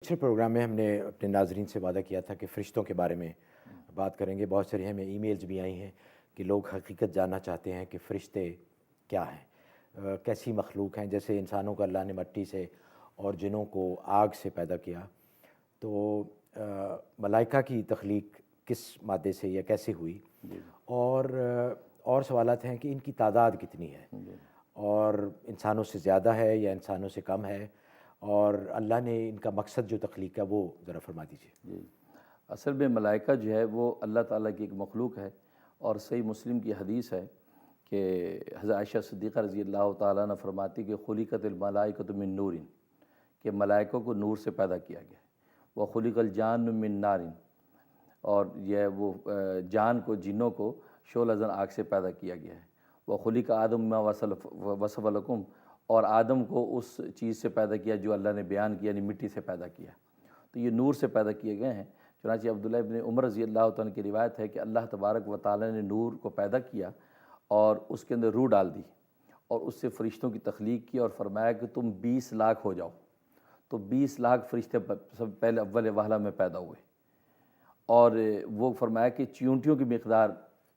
پچھلے پروگرام میں ہم نے اپنے ناظرین سے وعدہ کیا تھا کہ فرشتوں کے بارے میں بات کریں گے۔ بہت ساری ہمیں ای میلز بھی آئی ہیں کہ لوگ حقیقت جاننا چاہتے ہیں کہ فرشتے کیا ہیں، کیسی مخلوق ہیں۔ جیسے انسانوں کو اللہ نے مٹی سے اور جنوں کو آگ سے پیدا کیا، تو ملائکہ کی تخلیق کس مادے سے یا کیسے ہوئی، اور سوالات ہیں کہ ان کی تعداد کتنی ہے، اور انسانوں سے زیادہ ہے یا انسانوں سے کم ہے، اور اللہ نے ان کا مقصد جو تخلیق کا وہ ذرا فرما دیجیے۔ جی، اصل میں ملائکہ جو ہے وہ اللہ تعالیٰ کی ایک مخلوق ہے، اور صحیح مسلم کی حدیث ہے کہ حضرت عائشہ صدیقہ رضی اللہ تعالیٰ عنہ فرماتی کہ خلقت الملائکۃ من نور، کہ ملائکوں کو نور سے پیدا کیا گیا ہے۔ وخلق الجان من نار، اور یہ وہ جان کو، جنوں کو شعلہ زن آگ سے پیدا کیا گیا ہے۔ وخلق آدم ما وصف لکم، اور آدم کو اس چیز سے پیدا کیا جو اللہ نے بیان کیا، یعنی مٹی سے پیدا کیا۔ تو یہ نور سے پیدا کیے گئے ہیں۔ چنانچہ عبداللہ ابن عمر رضی اللہ تعالیٰ کی روایت ہے کہ اللہ تبارک و تعالیٰ نے نور کو پیدا کیا اور اس کے اندر روح ڈال دی، اور اس سے فرشتوں کی تخلیق کی، اور فرمایا کہ تم 20 لاکھ ہو جاؤ۔ تو 20 لاکھ فرشتے سب پہلے اول وہلہ میں پیدا ہوئے، اور وہ فرمایا کہ چیونٹیوں کی مقدار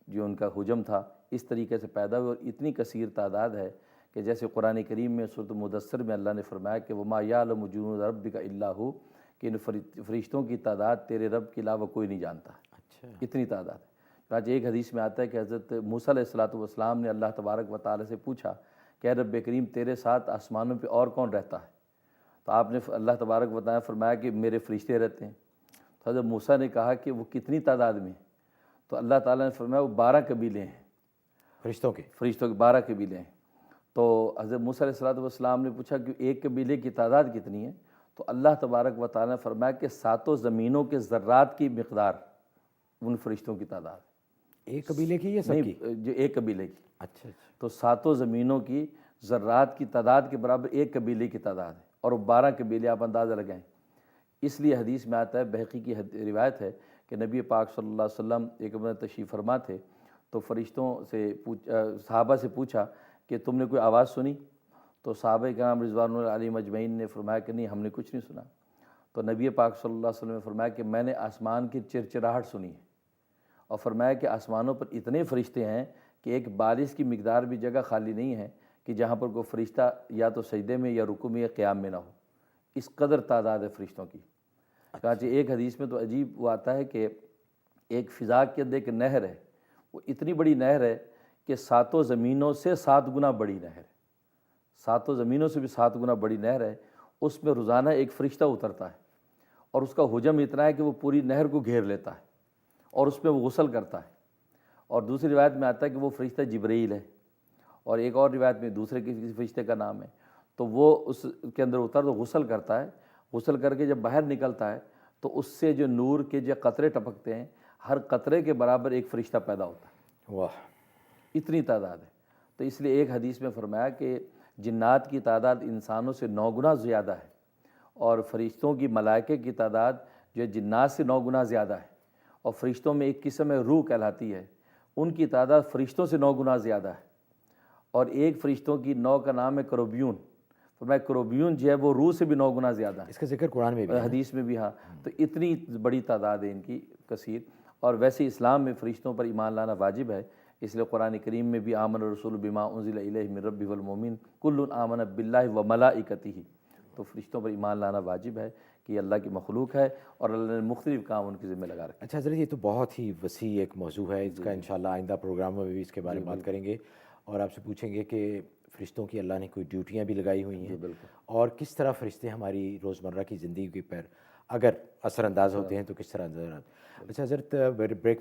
جو ان کا حجم تھا اس طریقے سے پیدا ہوئے، اور اتنی کثیر تعداد ہے کہ جیسے قرآن کریم میں سورۃ مدثر میں اللہ نے فرمایا کہ وما یعلم جنود ربک الا هو، کہ ان فرشتوں کی تعداد تیرے رب کے علاوہ کوئی نہیں جانتا۔ اچھا، اتنی تعداد ہے۔ چنانچہ ایک حدیث میں آتا ہے کہ حضرت موسیٰ علیہ السلام نے اللہ تبارک و تعالیٰ سے پوچھا کہ اے رب کریم، تیرے ساتھ آسمانوں پہ اور کون رہتا ہے؟ تو آپ نے اللہ تبارک و تعالیٰ نے فرمایا کہ میرے فرشتے رہتے ہیں۔ تو حضرت موسیٰ نے کہا کہ وہ کتنی تعداد میں؟ تو اللہ تعالیٰ نے فرمایا وہ 12 قبیلے ہیں، فرشتوں کے 12 قبیلے ہیں۔ تو حضرت موسیٰ علیہ السلام نے پوچھا کہ ایک قبیلے کی تعداد کتنی ہے؟ تو اللہ تبارک و تعالیٰ نے فرمایا کہ 7 زمینوں کے ذرات کی مقدار ان فرشتوں کی تعداد ہے۔ ایک قبیلے کی یا سب کی؟ نہیں، جو ایک قبیلے کی۔ اچھا اچھا، تو 7 زمینوں کی ذرات کی تعداد کے برابر ایک قبیلے کی تعداد ہے، اور وہ 12 قبیلے، آپ اندازہ لگائیں۔ اس لیے حدیث میں آتا ہے، بحقی کی روایت ہے کہ نبی پاک صلی اللہ علیہ وسلم ایک مرتبہ تشریف فرما تھے، تو فرشتوں سے صحابہ سے پوچھا کہ تم نے کوئی آواز سنی؟ تو صحابہ کرام رضوان اللہ علیہم اجمعین نے فرمایا کہ نہیں، ہم نے کچھ نہیں سنا۔ تو نبی پاک صلی اللہ علیہ وسلم نے فرمایا کہ میں نے آسمان کی چرچراہٹ سنی ہے، اور فرمایا کہ آسمانوں پر اتنے فرشتے ہیں کہ ایک بارش کی مقدار بھی جگہ خالی نہیں ہے کہ جہاں پر کوئی فرشتہ یا تو سجدے میں یا رکوع میں یا قیام میں نہ ہو۔ اس قدر تعداد ہے فرشتوں کی۔ چنانچہ ایک حدیث میں تو عجیب وہ آتا ہے کہ ایک فضا کے اندر ایک نہر ہے، وہ اتنی بڑی نہر ہے کہ 7 زمینوں سے 7 گنا بڑی نہر ہے، 7 زمینوں سے بھی 7 گنا بڑی نہر ہے۔ اس میں روزانہ ایک فرشتہ اترتا ہے، اور اس کا حجم اتنا ہے کہ وہ پوری نہر کو گھیر لیتا ہے، اور اس میں وہ غسل کرتا ہے۔ اور دوسری روایت میں آتا ہے کہ وہ فرشتہ جبرائیل ہے، اور ایک اور روایت میں دوسرے کسی فرشتے کا نام ہے۔ تو وہ اس کے اندر اتر تو غسل کرتا ہے، غسل کر کے جب باہر نکلتا ہے تو اس سے جو نور کے جو قطرے ٹپکتے ہیں، ہر قطرے کے برابر ایک فرشتہ پیدا ہوتا ہے۔ واہ، اتنی تعداد ہے۔ تو اس لیے ایک حدیث میں فرمایا کہ جنات کی تعداد انسانوں سے 9 گنا زیادہ ہے، اور فرشتوں کی، ملائکہ کی تعداد جو ہے جنات سے 9 گنا زیادہ ہے۔ اور فرشتوں میں ایک قسم ہے روح کہلاتی ہے، ان کی تعداد فرشتوں سے 9 گنا زیادہ ہے۔ اور ایک فرشتوں کی نوع کا نام ہے کروبیون، فرمایا کروبیون جو ہے وہ روح سے بھی 9 گنا زیادہ ہے، اس کا ذکر قرآن میں بھی ہے۔ حدیث میں بھی۔ ہاں، تو اتنی بڑی تعداد ہے ان کی کثیر۔ اور ویسے اسلام میں فرشتوں پر ایمان لانا واجب ہے، اس لیے قرآن کریم میں بھی آمن الرسول بما انزل الیہ من ربہ والمؤمنون کل آمن باللہ وملائکتہ، تو فرشتوں پر ایمان لانا واجب ہے کہ یہ اللہ کی مخلوق ہے، اور اللہ نے مختلف کام ان کے ذمہ لگا رکھے۔ اچھا حضرت، یہ تو بہت ہی وسیع ایک موضوع ہے، اس کا انشاءاللہ آئندہ پروگراموں میں بھی اس کے بارے میں بات کریں گے، اور آپ سے پوچھیں گے کہ فرشتوں کی اللہ نے کوئی ڈیوٹیاں بھی لگائی ہوئی ہیں، اور کس طرح فرشتے ہماری روزمرہ کی زندگی پر اگر اثر انداز ہوتے ہیں تو کس طرح اثر۔ اچھا حضرت، بریک